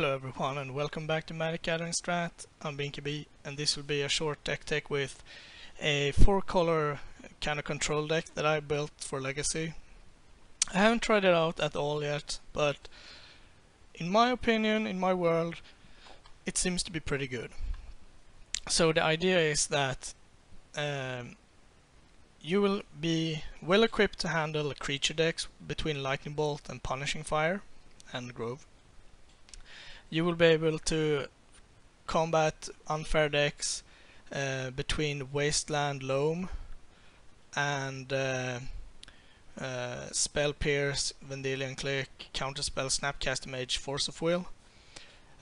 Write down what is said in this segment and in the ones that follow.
Hello everyone and welcome back to Magic Gathering Strat. I'm Binkabi and this will be a short deck tech with a 4-color kind of control deck that I built for Legacy. I haven't tried it out at all yet, but in my opinion, in my world, it seems to be pretty good. So the idea is that you will be well equipped to handle creature decks between Lightning Bolt and Punishing Fire and Grove. You will be able to combat unfair decks between Wasteland, Loam and Spell Pierce, Vendilion Clique, Counterspell, Snapcaster Mage, Force of Will.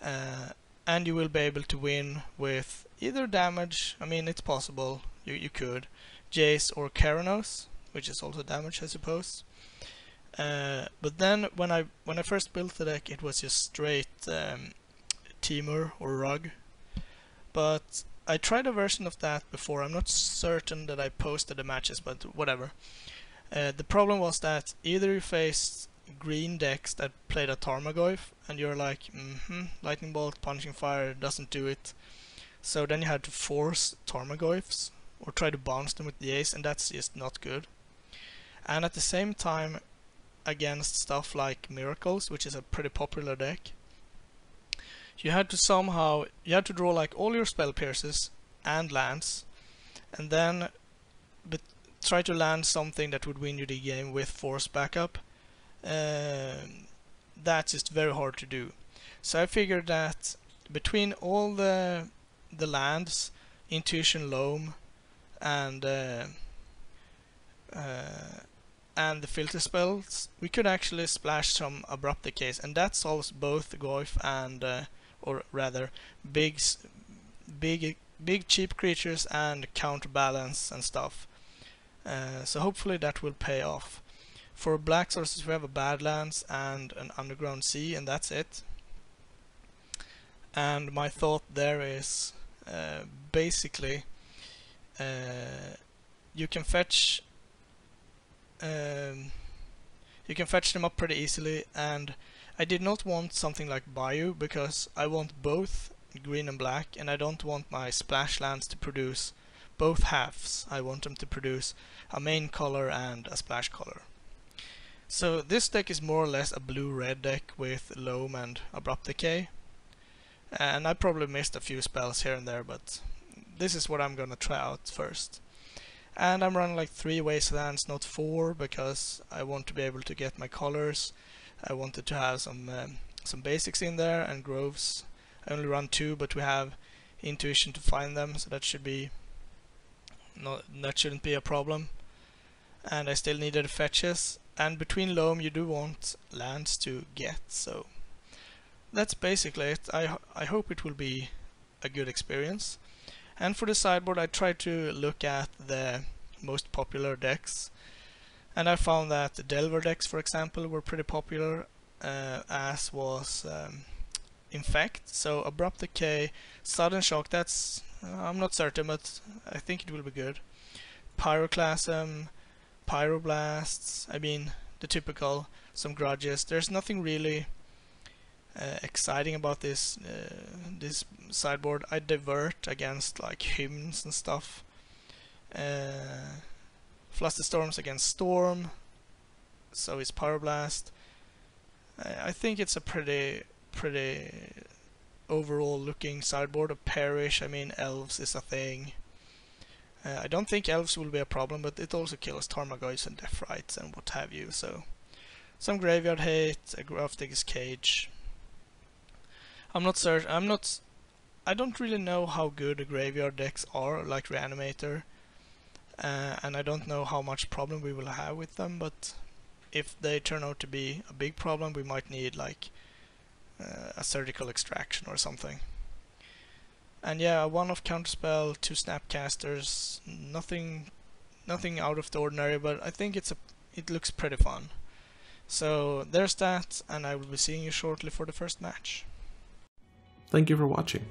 And you will be able to win with either damage, I mean it's possible, you could, Jace or Keranos, which is also damage I suppose. But then when I first built the deck, it was just straight Temur or Rug. But I tried a version of that before. I'm not certain that I posted the matches, but whatever. The problem was that either you faced green decks that played a Tarmogoyf, and you're like, Lightning Bolt, Punishing Fire doesn't do it. So then you had to force Tarmogoyfs or try to bounce them with the Ace, and that's just not good. And at the same time, against stuff like Miracles, which is a pretty popular deck, you had to draw like all your Spell Pierces and lands, and then try to land something that would win you the game with force backup. That's just very hard to do. So I figured that between all the lands, Intuition, Loam, and the filter spells, we could actually splash some Abrupt Decay, and that solves both Goyf and, or rather, big cheap creatures and counterbalance and stuff. So hopefully that will pay off. For black sources we have a Badlands and an Underground Sea, and that's it. And my thought there is basically you can fetch them up pretty easily, and I did not want something like Bayou because I want both green and black, and I don't want my splash lands to produce both halves. I want them to produce a main color and a splash color. So this deck is more or less a blue-red deck with Loam and Abrupt Decay, and I probably missed a few spells here and there, but this is what I'm gonna try out first. And I'm running like 3 Wastelands, not 4, because I want to be able to get my colors. I wanted to have some basics in there, and Groves. I only run 2, but we have Intuition to find them, so that shouldn't be a problem. And I still needed fetches, and between Loam you do want lands to get, so that's basically it. I hope it will be a good experience. And for the sideboard I tried to look at the most popular decks, and I found that the Delver decks, for example, were pretty popular, as was Infect. So Abrupt Decay, Sudden Shock, that's I'm not certain, but I think it will be good. Pyroclasm, Pyroblasts, I mean the typical, some grudges. There's nothing really exciting about this sideboard. I Divert against like hymns and stuff. Flusterstorms against Storm. So is Pyroblast. I think it's a pretty overall looking sideboard. A Perish, I mean Elves is a thing. I don't think Elves will be a problem, but it also kills Tarmogoyfs and Deathrights and what have you. So some Graveyard Hate, a Grafdigger's Cage. I'm not certain. I don't really know how good the graveyard decks are, like Reanimator, and I don't know how much problem we will have with them. But if they turn out to be a big problem, we might need like a Surgical Extraction or something. And yeah, a 1-off Counterspell, 2 Snapcasters, nothing out of the ordinary, but I think it looks pretty fun. So there's that, and I will be seeing you shortly for the first match. Thank you for watching.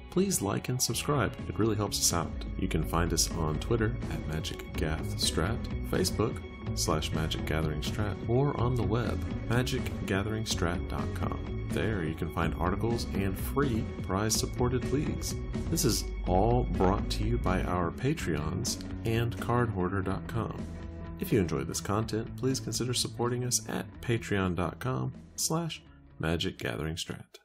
Please like and subscribe, it really helps us out. You can find us on Twitter at MagicGathStrat, Facebook magicgatheringstrat, or on the web, magicgatheringstrat.com. There you can find articles and free prize-supported leagues. This is all brought to you by our Patreons and cardhoarder.com. If you enjoyed this content, please consider supporting us at patreon.com/magicgatheringstrat.